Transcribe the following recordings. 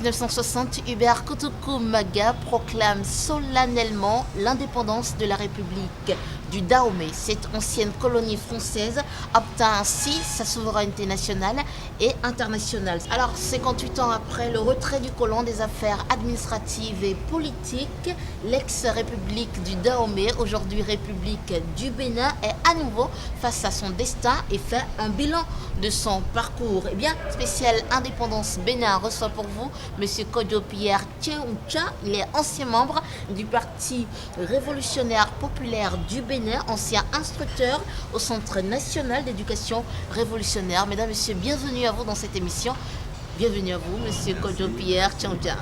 1960, Hubert Koutoukou Maga proclame solennellement l'indépendance de la République du Dahomey. Cette ancienne colonie française obtint ainsi sa souveraineté nationale et internationale. Alors, 58 ans après le retrait du colon des affaires administratives et politiques, l'ex-république du Dahomey, aujourd'hui République du Bénin, est à nouveau face à son destin et fait un bilan de son parcours. Eh bien, spécial Indépendance Bénin reçoit pour vous M. Kojo Pierre Tchéoucha. Il est ancien membre du Parti révolutionnaire populaire du Bénin, ancien instructeur au Centre national d'éducation révolutionnaire. Mesdames, Messieurs, bienvenue à vous dans cette émission. Bienvenue à vous, M. Kojo Pierre Tchéoucha.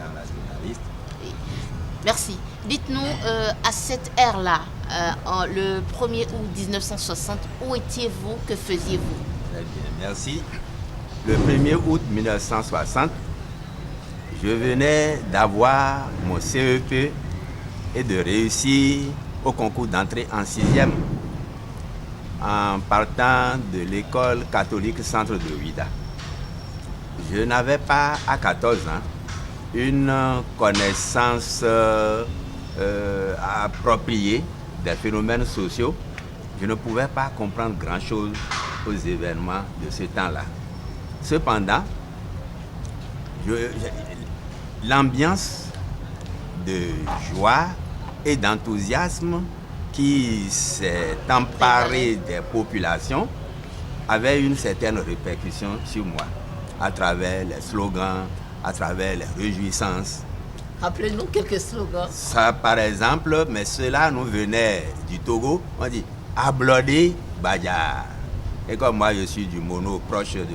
Merci. Dites-nous, à cette ère-là, le 1er août 1960, où étiez-vous? Que faisiez-vous? Très bien, merci. Le 1er août 1960, je venais d'avoir mon CEP et de réussir au concours d'entrée en 6e en partant de l'école catholique Centre de Ouida. Je n'avais pas, à 14 ans, une connaissance appropriée des phénomènes sociaux. Je ne pouvais pas comprendre grand-chose aux événements de ce temps-là. Cependant, l'ambiance de joie et d'enthousiasme qui s'est emparée des populations avait une certaine répercussion sur moi, à travers les slogans, à travers les réjouissances. Rappelez-nous quelques slogans. Ça, par exemple, mais cela nous venait du Togo, on dit « Ablodé Badjar ». Et comme moi, je suis du mono proche de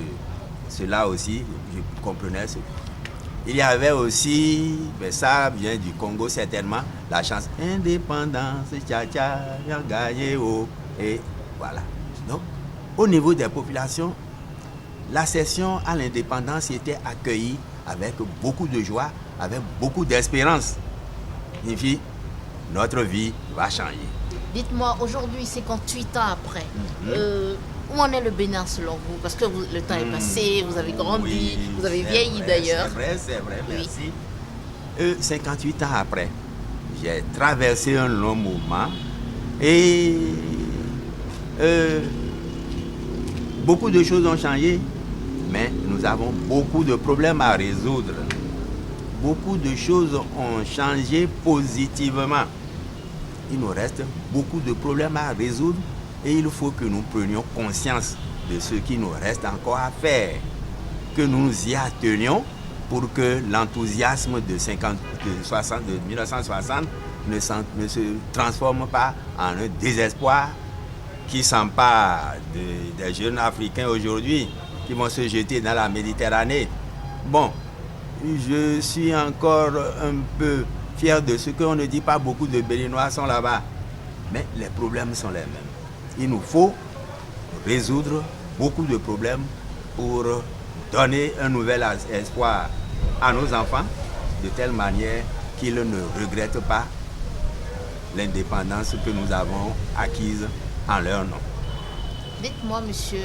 cela aussi, je comprenais ce. Il y avait aussi, mais ça vient du Congo certainement, la chanson Indépendance, tcha tcha, gagné haut. Et voilà. Donc, au niveau des populations, la session à l'indépendance était accueillie avec beaucoup de joie, avec beaucoup d'espérance. Signifie, notre vie va changer. Dites-moi, aujourd'hui, 58 ans après, où en est le Bénin selon vous? Parce que le temps est passé, vous avez grandi, oui, vous avez vieilli d'ailleurs. C'est vrai, merci. 58 ans après, j'ai traversé un long moment et beaucoup de choses ont changé, mais nous avons beaucoup de problèmes à résoudre. Beaucoup de choses ont changé positivement. Il nous reste beaucoup de problèmes à résoudre et il faut que nous prenions conscience de ce qui nous reste encore à faire, que nous nous y attenions pour que l'enthousiasme de 1960 ne se transforme pas en un désespoir qui s'empare des jeunes Africains aujourd'hui qui vont se jeter dans la Méditerranée. Bon, je suis encore un peu fier de ce qu'on ne dit pas, beaucoup de Béninois sont là-bas, mais les problèmes sont les mêmes. Il nous faut résoudre beaucoup de problèmes pour donner un nouvel espoir à nos enfants, de telle manière qu'ils ne regrettent pas l'indépendance que nous avons acquise en leur nom. Dites-moi, Monsieur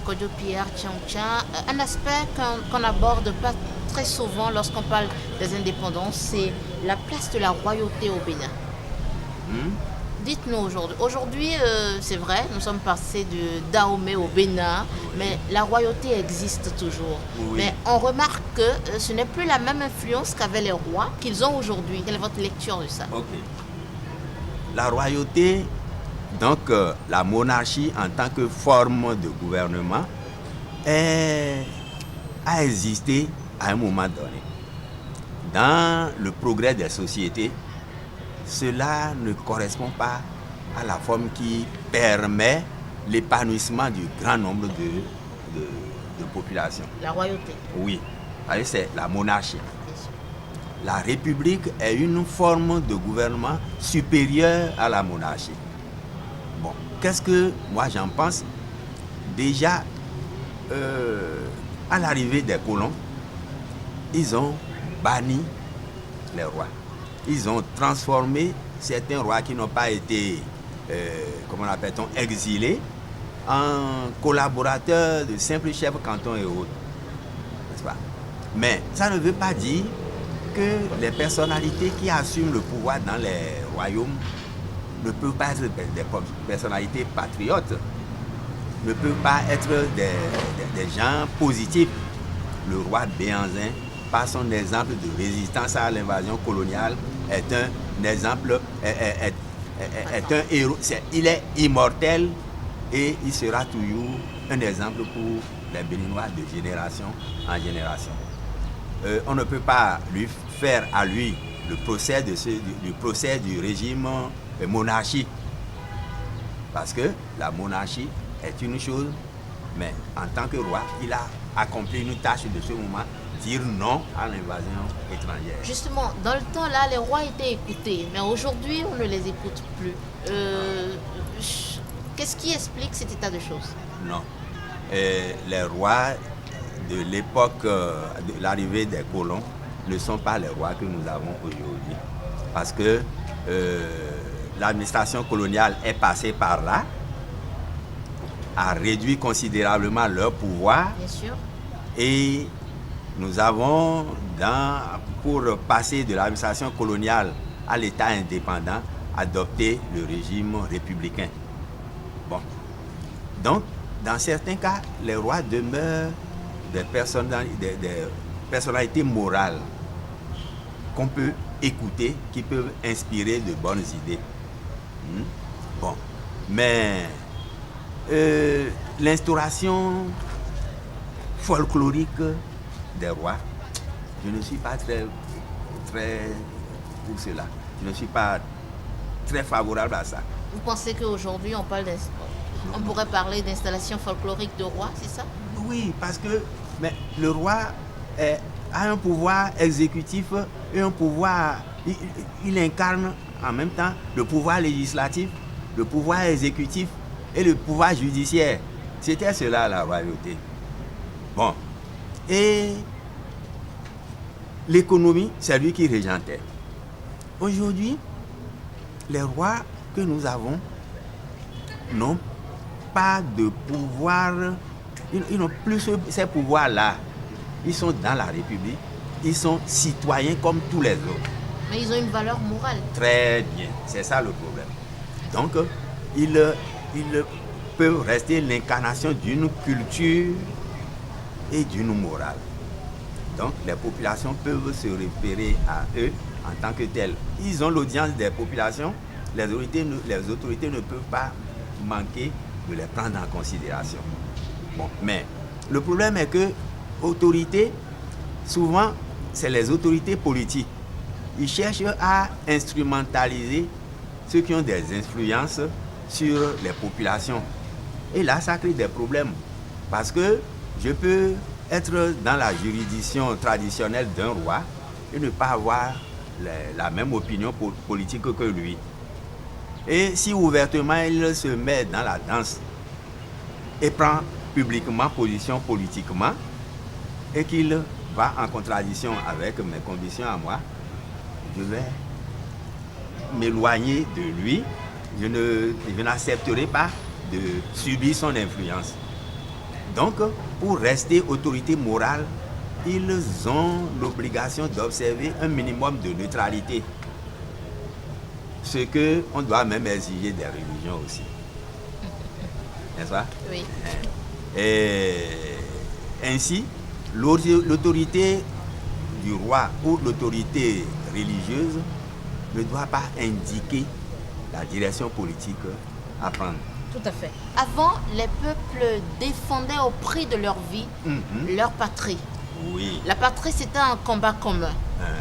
Kojo Pierre Tchéoucha, un aspect qu'on n'aborde pas très souvent lorsqu'on parle des indépendances, c'est la place de la royauté au Bénin. Dites-nous aujourd'hui. Aujourd'hui, c'est vrai, nous sommes passés de Dahomey au Bénin, mais la royauté existe toujours. Oui. Mais on remarque que ce n'est plus la même influence qu'avaient les rois qu'ils ont aujourd'hui. Quelle est votre lecture de ça? Ok. La royauté, donc la monarchie en tant que forme de gouvernement, a existé à un moment donné. Dans le progrès des sociétés, cela ne correspond pas à la forme qui permet l'épanouissement du grand nombre de populations. La royauté. Oui, c'est la monarchie. La république est une forme de gouvernement supérieure à la monarchie. Bon, qu'est-ce que moi j'en pense? Déjà, à l'arrivée des colons, ils ont banni les rois. Ils ont transformé certains rois qui n'ont pas été, comment l'appelle-t-on, exilés, en collaborateurs de simples chefs cantons et autres. N'est-ce pas? Mais ça ne veut pas dire que les personnalités qui assument le pouvoir dans les royaumes ne peuvent pas être des personnalités patriotes, ne peuvent pas être des gens positifs. Le roi Béhanzin, par son exemple de résistance à l'invasion coloniale, est un exemple, est un héros. Il est immortel et il sera toujours un exemple pour les Béninois de génération en génération. On ne peut pas lui faire à lui le procès du procès du régime monarchique, parce que la monarchie est une chose, mais en tant que roi, il a accompli une tâche de ce moment, dire non à l'invasion étrangère. Justement, dans le temps là, les rois étaient écoutés, mais aujourd'hui on ne les écoute plus. Qu'est-ce qui explique cet état de choses? Non. Les rois de l'époque de l'arrivée des colons ne sont pas les rois que nous avons aujourd'hui. Parce que l'administration coloniale est passée par là, a réduit considérablement leur pouvoir. Bien sûr. Et nous avons, pour passer de l'administration coloniale à l'État indépendant, adopté le régime républicain. Bon. Donc, dans certains cas, les rois demeurent des personnalités morales qu'on peut écouter, qui peuvent inspirer de bonnes idées. Bon. Mais l'instauration folklorique des rois, je ne suis pas très pour cela. Je ne suis pas très favorable à ça. Vous pensez qu'aujourd'hui on pourrait parler d'installation folklorique de roi, c'est ça? Oui, parce que le roi a un pouvoir exécutif et un pouvoir, il incarne en même temps le pouvoir législatif, le pouvoir exécutif et le pouvoir judiciaire. C'était cela la royauté. Bon. Et l'économie, c'est lui qui régentait. Aujourd'hui, les rois que nous avons n'ont pas de pouvoir, ils n'ont plus ces pouvoirs-là. Ils sont dans la République, ils sont citoyens comme tous les autres. Mais ils ont une valeur morale. Très bien, c'est ça le problème. Donc, ils peuvent rester l'incarnation d'une culture et d'une morale. Donc, les populations peuvent se référer à eux en tant que tels. Ils ont l'audience des populations, les autorités ne peuvent pas manquer de les prendre en considération. Bon, mais le problème est que autorité, souvent, c'est les autorités politiques. Ils cherchent à instrumentaliser ceux qui ont des influences sur les populations. Et là, ça crée des problèmes. Parce que je peux être dans la juridiction traditionnelle d'un roi et ne pas avoir la même opinion politique que lui. Et si ouvertement il se met dans la danse et prend publiquement position politiquement et qu'il va en contradiction avec mes convictions à moi, je vais m'éloigner de lui. Je n'accepterai pas de subir son influence. Donc, pour rester autorité morale, ils ont l'obligation d'observer un minimum de neutralité. Ce qu'on doit même exiger des religions aussi. N'est-ce pas? Oui. Et ainsi, l'autorité du roi ou l'autorité religieuse ne doit pas indiquer la direction politique à prendre. Tout à fait. Avant, les peuples défendaient au prix de leur vie leur patrie. Oui. La patrie, c'était un combat commun.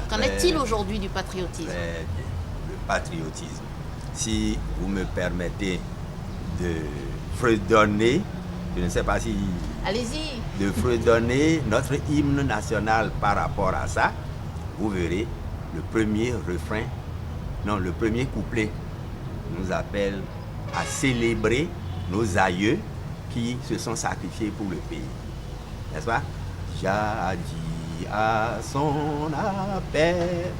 Qu'en est-il aujourd'hui du patriotisme? Très bien. Le patriotisme. Si vous me permettez de fredonner, je ne sais pas si... Allez-y. De fredonner notre hymne national par rapport à ça, vous verrez le premier refrain, non, le premier couplet nous appelle à célébrer nos aïeux qui se sont sacrifiés pour le pays. N'est-ce pas? Jadis à son appel,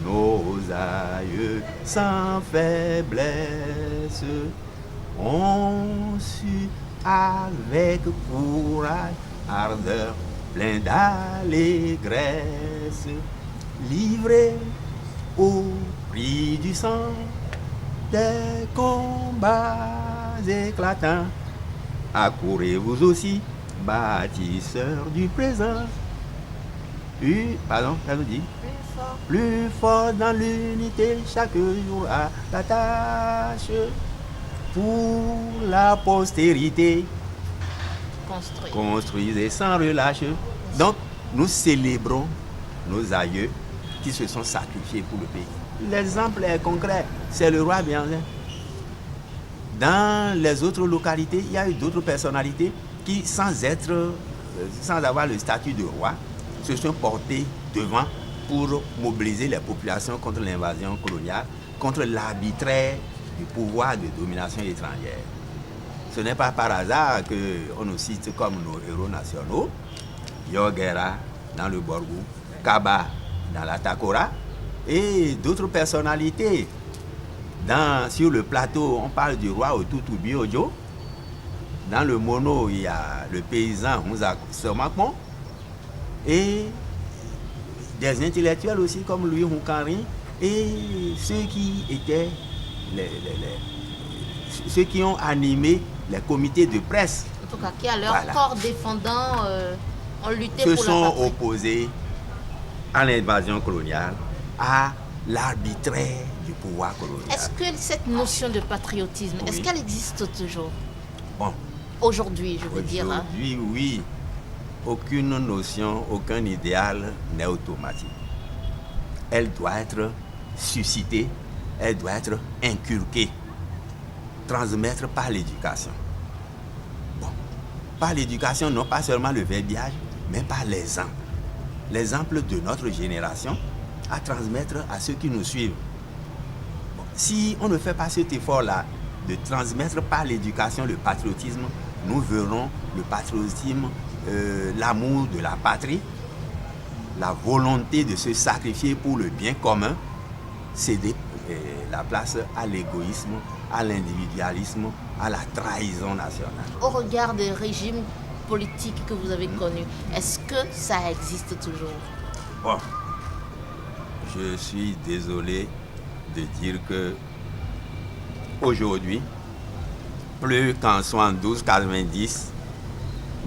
nos aïeux sans faiblesse ont su avec courage, ardeur plein d'allégresse, livré au prix du sang, des combats éclatants. Accourez vous aussi, bâtisseurs du présent. Pardon, ça veut dire plus fort dans l'unité, chaque jour à la tâche pour la postérité. Construisez sans relâche. Donc, nous célébrons nos aïeux qui se sont sacrifiés pour le pays. L'exemple est concret, c'est le roi Bianzin. Dans les autres localités, il y a eu d'autres personnalités qui, sans avoir le statut de roi, se sont portés devant pour mobiliser les populations contre l'invasion coloniale, contre l'arbitraire du pouvoir de domination étrangère. Ce n'est pas par hasard qu'on nous cite comme nos héros nationaux, Yoguera dans le Borgou, Kaba dans la Takora, et d'autres personnalités. Sur le plateau, on parle du roi Otutu Biojo. Dans le Mono, il y a le paysan Moussa Somakmon. Et des intellectuels aussi comme Louis Hunkari et ceux qui étaient ceux qui ont animé les comités de presse. En tout cas, qui à leur corps défendant ont lutté pour la patrie. Se sont opposés à l'invasion coloniale, à l'arbitraire du pouvoir colonial. Est-ce que cette notion de patriotisme, est-ce qu'elle existe toujours? Bon. Aujourd'hui, je veux dire. Aujourd'hui, oui. Aucune notion, aucun idéal n'est automatique. Elle doit être suscitée, elle doit être inculquée, transmettre par l'éducation. Bon, par l'éducation, non pas seulement le verbiage, mais par l'exemple. L'exemple de notre génération à transmettre à ceux qui nous suivent. Bon, si on ne fait pas cet effort-là de transmettre par l'éducation le patriotisme, nous verrons le patriotisme, l'amour de la patrie, la volonté de se sacrifier pour le bien commun, céder la place à l'égoïsme, à l'individualisme, à la trahison nationale. Au regard des régimes politiques que vous avez connus, est-ce que ça existe toujours? Bon, je suis désolé de dire que aujourd'hui, plus qu'en 72-90,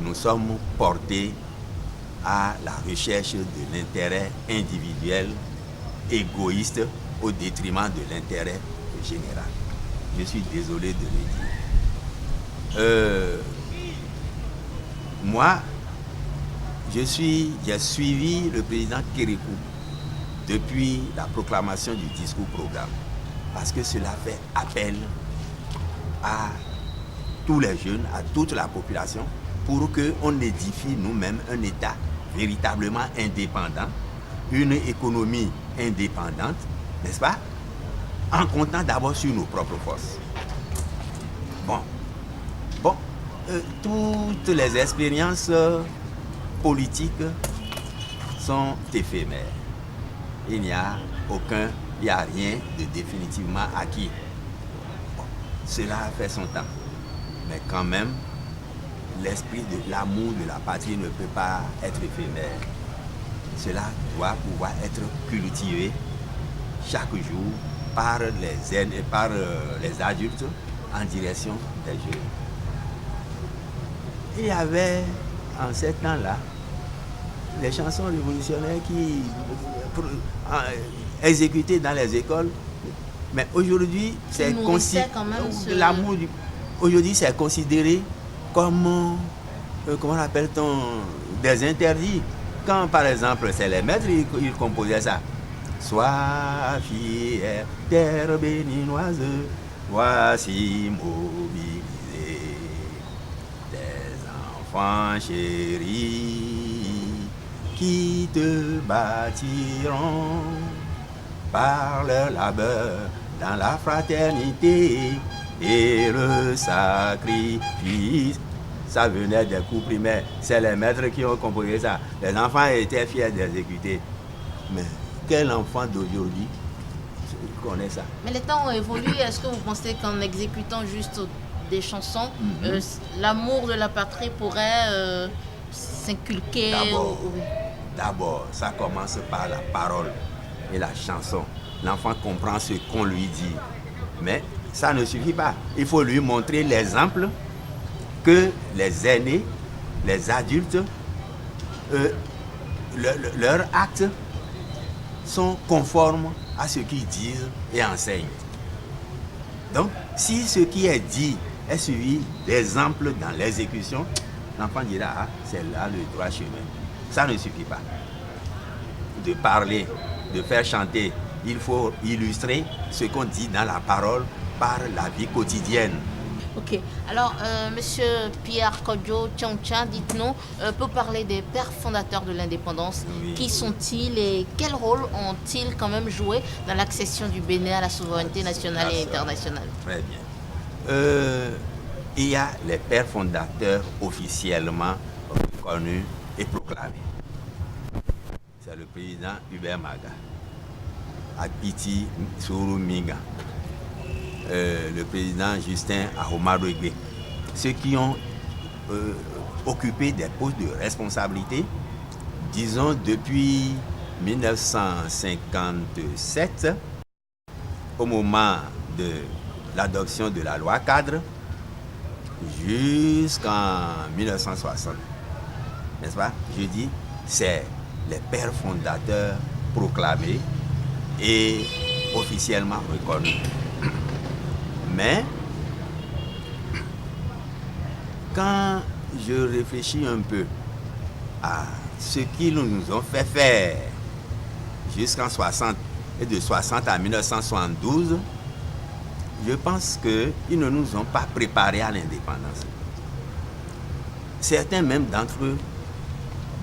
nous sommes portés à la recherche de l'intérêt individuel, égoïste, au détriment de l'intérêt général. Je suis désolé de le dire. Moi, j'ai suivi le président Kérékou depuis la proclamation du discours-programme, parce que cela fait appel à tous les jeunes, à toute la population, pour qu'on édifie nous-mêmes un État véritablement indépendant, une économie indépendante, n'est-ce pas? En comptant d'abord sur nos propres forces. Toutes les expériences politiques sont éphémères. Il n'y a rien de définitivement acquis. Bon, cela fait son temps. Mais quand même, l'esprit de l'amour de la patrie ne peut pas être éphémère. Cela doit pouvoir être cultivé chaque jour par les adultes en direction des jeunes. Il y avait en ces temps-là les chansons révolutionnaires qui exécutées dans les écoles, mais aujourd'hui c'est considéré aujourd'hui c'est considéré comme comment appelle-t-on, des interdits. Quand par exemple c'est les maîtres ils composaient ça. Sois fière, terre béninoise, voici mobilisés des enfants chéris qui te bâtiront par leur labeur dans la fraternité et le sacrifice. Ça venait des cours primaires, c'est les maîtres qui ont composé ça. Les enfants étaient fiers d'exécuter. Mais quel enfant d'aujourd'hui connaît ça? Mais les temps ont évolué. Est-ce que vous pensez qu'en exécutant juste des chansons, l'amour de la patrie pourrait s'inculquer. Oui. D'abord, ça commence par la parole et la chanson. L'enfant comprend ce qu'on lui dit. Mais ça ne suffit pas. Il faut lui montrer l'exemple que les aînés, les adultes, leurs actes sont conformes à ce qu'ils disent et enseignent. Donc, si ce qui est dit est suivi d'exemples dans l'exécution, l'enfant dira, ah, c'est là le droit chemin. Ça ne suffit pas. De parler, de faire chanter, il faut illustrer ce qu'on dit dans la parole par la vie quotidienne. Ok. Alors, Monsieur Pierre Kodjo Tchantcha, dites-nous, peut parler des pères fondateurs de l'indépendance. Oui. Qui sont-ils et quel rôle ont-ils quand même joué dans l'accession du Bénin à la souveraineté nationale et internationale? Très bien. Il y a les pères fondateurs officiellement reconnus et proclamés. C'est le président Hubert Maga, Akpiti Sourouminga, le président Justin Ahomadouegbe, ceux qui ont occupé des postes de responsabilité, disons depuis 1957, au moment de l'adoption de la loi cadre, jusqu'en 1960. N'est-ce pas? Je dis, c'est les pères fondateurs proclamés et officiellement reconnus. Mais, quand je réfléchis un peu à ce qu'ils nous ont fait faire jusqu'en 60 et de 60 à 1972, je pense qu'ils ne nous ont pas préparés à l'indépendance. Certains même d'entre eux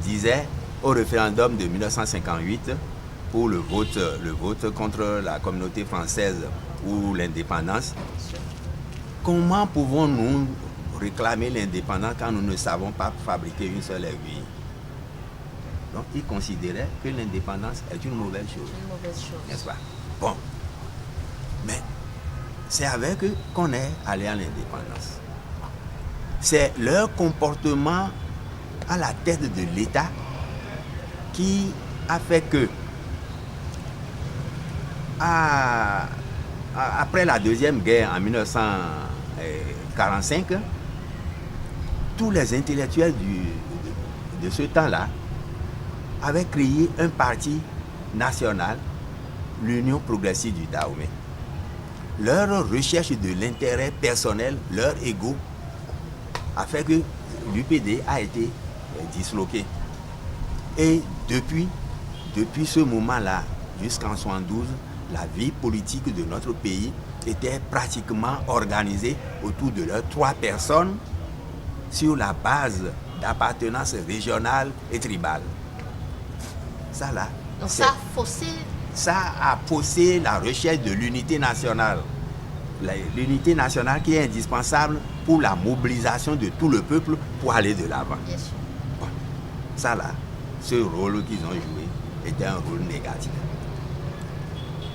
disaient au référendum de 1958 pour le vote contre la communauté française ou l'indépendance, comment pouvons-nous réclamer l'indépendance quand nous ne savons pas fabriquer une seule aiguille? Donc ils considéraient que l'indépendance est une mauvaise chose. Une mauvaise chose. N'est-ce pas? Bon. Mais c'est avec eux qu'on est allé à l'indépendance. C'est leur comportement à la tête de l'État qui a fait que, après la Deuxième Guerre en 1945, tous les intellectuels de ce temps-là avaient créé un parti national, l'Union progressive du Dahomey. Leur recherche de l'intérêt personnel, leur ego, a fait que l'UPD a été disloqué. Et depuis ce moment-là, jusqu'en 1972, la vie politique de notre pays était pratiquement organisée autour de leurs 3 personnes sur la base d'appartenance régionale et tribale. Ça là, donc ça a faussé la recherche de l'unité nationale. L'unité nationale qui est indispensable pour la mobilisation de tout le peuple pour aller de l'avant. Bien sûr. Bon, ça là, ce rôle qu'ils ont joué était un rôle négatif.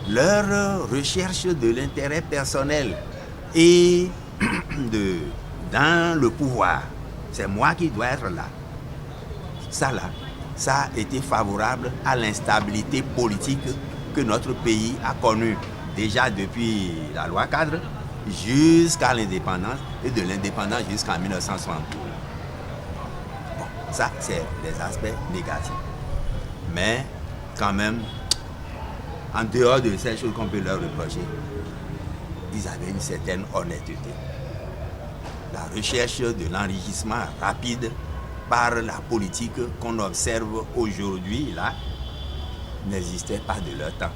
Leur recherche de l'intérêt personnel et dans le pouvoir, c'est moi qui dois être là. Ça là, ça a été favorable à l'instabilité politique que notre pays a connue déjà depuis la loi cadre jusqu'à l'indépendance et de l'indépendance jusqu'en 1972. Bon, ça c'est les aspects négatifs. Mais quand même, en dehors de ces choses qu'on peut leur reprocher, ils avaient une certaine honnêteté. La recherche de l'enrichissement rapide par la politique qu'on observe aujourd'hui, là, n'existait pas de leur temps.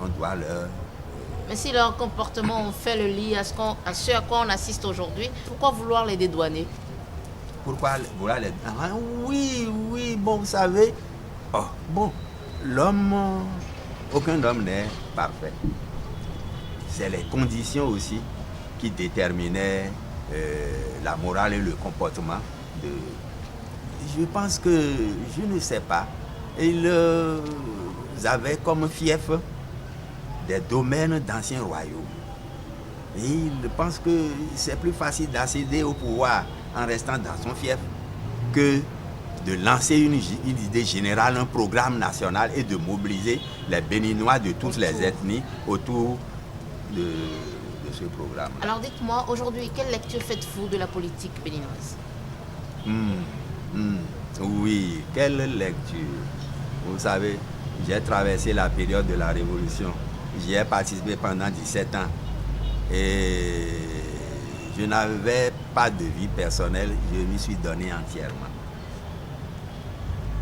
On doit leur... Mais si leur comportement fait le lit à ce à quoi on assiste aujourd'hui, pourquoi vouloir les dédouaner? Pourquoi vouloir les... Ah, oui, bon, vous savez... Oh, bon, l'homme... Aucun homme n'est parfait. C'est les conditions aussi qui déterminaient la morale et le comportement de... Je pense que, je ne sais pas, ils avaient comme fief des domaines d'anciens royaumes. Et ils pensent que c'est plus facile d'accéder au pouvoir en restant dans son fief que de lancer une idée générale, un programme national et de mobiliser les Béninois de toutes les ethnies autour de ce programme. Alors dites-moi, aujourd'hui, quelle lecture faites-vous de la politique béninoise? Oui, quelle lecture. Vous savez, j'ai traversé la période de la Révolution. J'y ai participé pendant 17 ans. Et je n'avais pas de vie personnelle, je m'y suis donné entièrement.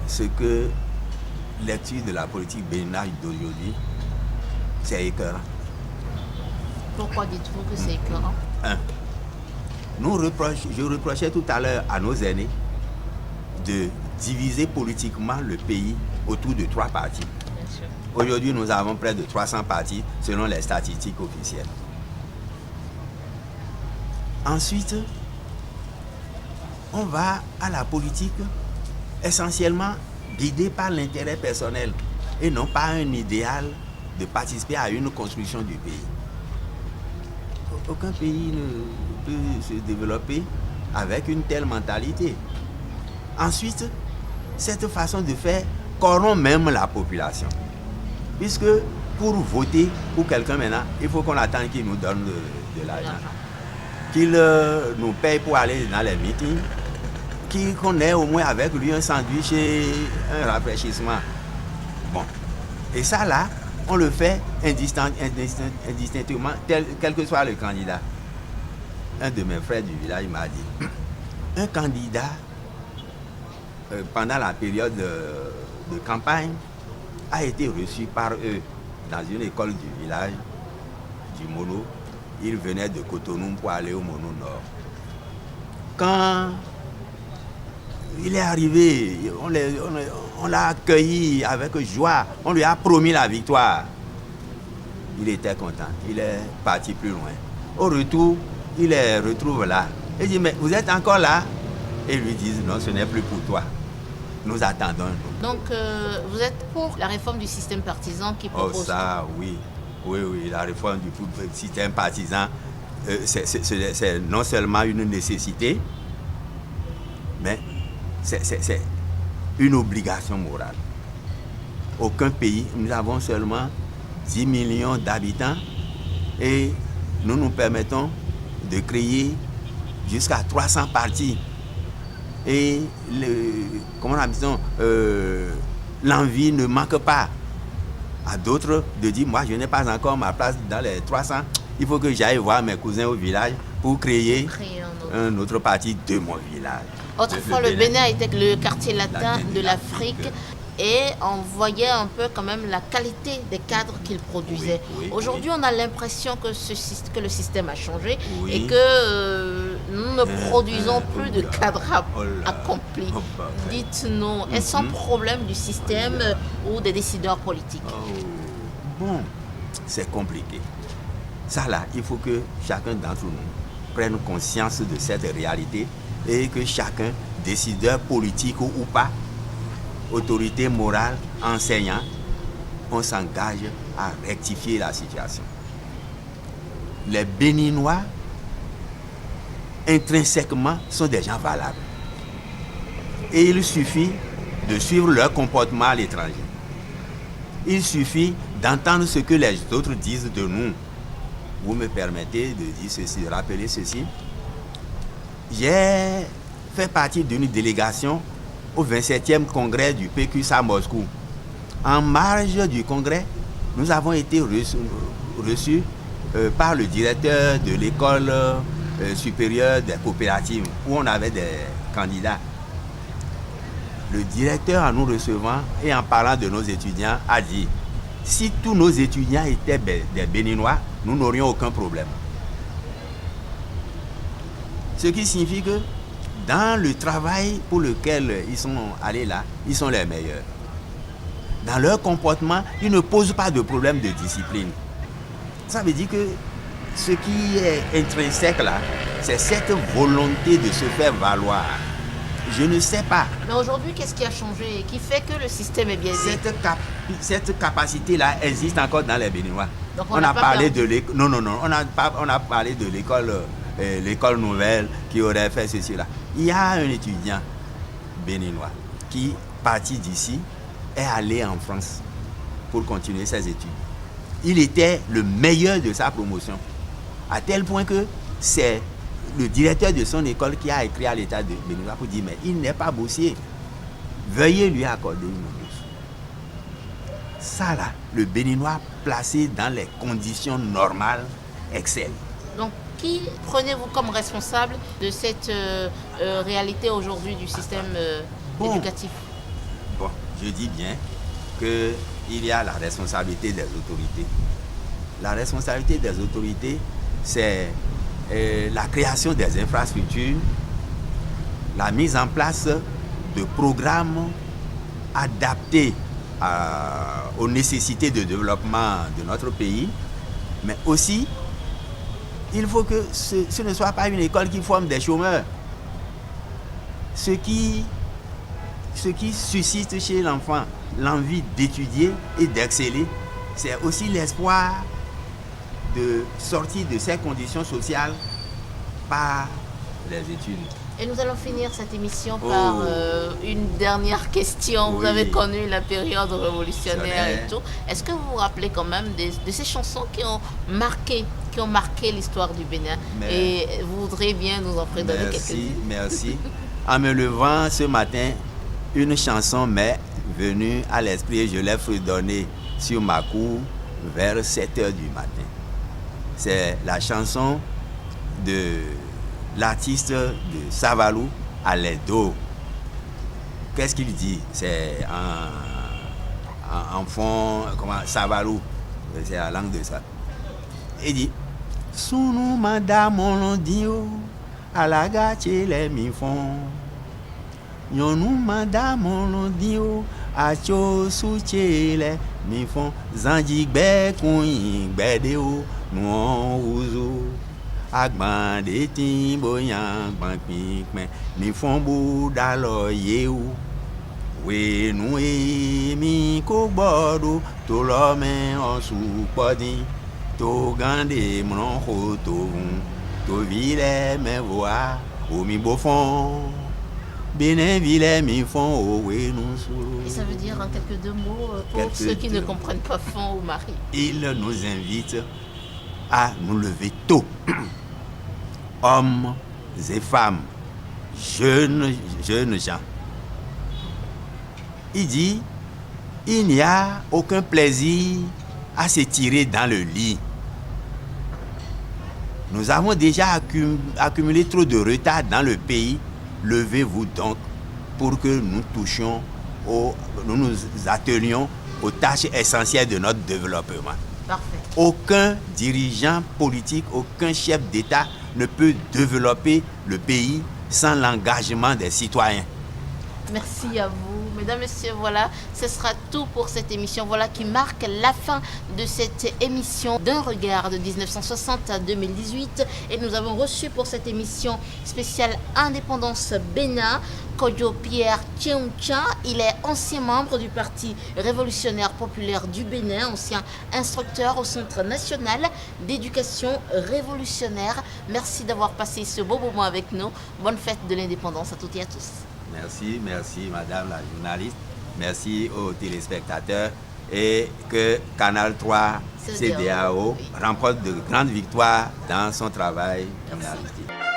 Ce que lecture de la politique béninoise d'aujourd'hui, c'est écœurant. Pourquoi dites-vous que c'est écœurant? Je reprochais tout à l'heure à nos aînés de diviser politiquement le pays autour de 3 partis. Aujourd'hui, nous avons près de 300 partis selon les statistiques officielles. Ensuite, on va à la politique essentiellement guidée par l'intérêt personnel et non pas un idéal de participer à une construction du pays. Aucun pays ne peut se développer avec une telle mentalité. Ensuite, cette façon de faire corrompt même la population. Puisque pour voter pour quelqu'un maintenant, il faut qu'on attende qu'il nous donne de l'argent. Qu'il nous paye pour aller dans les meetings, qu'on ait au moins avec lui un sandwich et un rafraîchissement. Bon. Et ça là, on le fait indistinctement, quel que soit le candidat. Un de mes frères du village m'a dit, un candidat, pendant la période de campagne, a été reçu par eux dans une école du village, du Mono. Il venait de Cotonou pour aller au Mono Nord. Quand il est arrivé, on l'a accueilli avec joie, on lui a promis la victoire. Il était content, il est parti plus loin. Au retour, il les retrouve là. Il dit, mais vous êtes encore là? Et ils lui disent, non, ce n'est plus pour toi. Nous attendons. Donc, vous êtes pour la réforme du système partisan qui propose... Oh ça, oui. Oui, la réforme du système partisan, c'est non seulement une nécessité, mais c'est une obligation morale. Aucun pays, nous avons seulement 10 millions d'habitants et nous nous permettons de créer jusqu'à 300 partis. Et l'envie ne manque pas à d'autres de dire, moi je n'ai pas encore ma place dans les 300, il faut que j'aille voir mes cousins au village pour créer un autre parti de mon village. Autrefois, le Bénin était le quartier latin de l'Afrique et on voyait un peu quand même la qualité des cadres qu'il produisait. Aujourd'hui, on a l'impression que le système a changé et que nous ne produisons plus de cadres accomplis. Dites-nous, est-ce un problème du système ou des décideurs politiques? Bon, c'est compliqué. Ça là, il faut que chacun d'entre nous prenne conscience de cette réalité et que chacun, décideur politique ou pas, autorité morale, enseignant, on s'engage à rectifier la situation. Les Béninois, intrinsèquement, sont des gens valables. Et il suffit de suivre leur comportement à l'étranger. Il suffit d'entendre ce que les autres disent de nous. Vous me permettez de dire ceci, de rappeler ceci. J'ai fait partie d'une délégation au 27e congrès du PQS à Moscou. En marge du congrès, nous avons été reçus par le directeur de l'école supérieure des coopératives où on avait des candidats. Le directeur, en nous recevant et en parlant de nos étudiants, a dit, si tous nos étudiants étaient des Béninois, nous n'aurions aucun problème. Ce qui signifie que dans le travail pour lequel ils sont allés là, ils sont les meilleurs. Dans leur comportement, ils ne posent pas de problème de discipline. Ça veut dire que ce qui est intrinsèque là, c'est cette volonté de se faire valoir. Je ne sais pas. Mais aujourd'hui, qu'est-ce qui a changé et qui fait que le système est biaisé? Cette capacité-là existe encore dans les Béninois. Donc on a parlé de l'école. Non, on a parlé de l'école nouvelle qui aurait fait ceci là. Il y a un étudiant béninois qui, parti d'ici, est allé en France pour continuer ses études. Il était le meilleur de sa promotion, à tel point que c'est le directeur de son école qui a écrit à l'État de béninois pour dire mais il n'est pas boursier, veuillez lui accorder une bourse. Ça là, le béninois placé dans les conditions normales excelle. Donc, qui prenez-vous comme responsable de cette réalité aujourd'hui du système éducatif? Bon, je dis bien qu'il y a la responsabilité des autorités. La responsabilité des autorités, c'est la création des infrastructures, la mise en place de programmes adaptés aux nécessités de développement de notre pays, mais aussi, il faut que ce ne soit pas une école qui forme des chômeurs. Ce qui suscite chez l'enfant l'envie d'étudier et d'exceller, c'est aussi l'espoir de sortir de ces conditions sociales par les études. Et nous allons finir cette émission par une dernière question. Vous avez connu la période révolutionnaire et tout. Est-ce que vous vous rappelez quand même de ces chansons qui ont marqué l'histoire du Bénin? Et vous voudriez bien nous en prédonner quelques-unes? Merci. En me levant ce matin, une chanson m'est venue à l'esprit et je l'ai fredonnée sur ma cour vers 7h du matin. C'est la chanson de l'artiste de Savalou, Aledo. Qu'est-ce qu'il dit? C'est en fond, Savalou, c'est la langue de ça. Il dit Sunu madame dio alagache les mifon. Yonu madame dio acho suche les mifon. Zanjigbe kuin gbedeo nuon uzu. Agban de timboyan gban pinkmen mi fon bu dalo yewu we nu e mi ko gbodo to lo men osu podin to gande mron ho to vile me voa o mi bo fon bene vile mi fon o we nu suru. Et ça veut dire en quelques deux mots pour ceux qui ne comprennent pas fond ou mari. Il nous invite à nous lever tôt. Hommes et femmes, jeunes gens. Il dit, il n'y a aucun plaisir à se tirer dans le lit. Nous avons déjà accumulé trop de retard dans le pays. Levez-vous donc pour que nous nous attelions aux tâches essentielles de notre développement. Parfait. Aucun dirigeant politique, aucun chef d'État ne peut développer le pays sans l'engagement des citoyens. Merci à vous. Mesdames, Messieurs, voilà, ce sera tout pour cette émission. Voilà qui marque la fin de cette émission d'un regard de 1960 à 2018. Et nous avons reçu pour cette émission spéciale Indépendance Bénin, Kodjo Pierre Tcheouncha. Il est ancien membre du Parti révolutionnaire populaire du Bénin, ancien instructeur au Centre national d'éducation révolutionnaire. Merci d'avoir passé ce beau moment avec nous. Bonne fête de l'indépendance à toutes et à tous. Merci madame la journaliste, merci aux téléspectateurs et que Canal 3 CEDEAO remporte de grandes victoires dans son travail journalistique.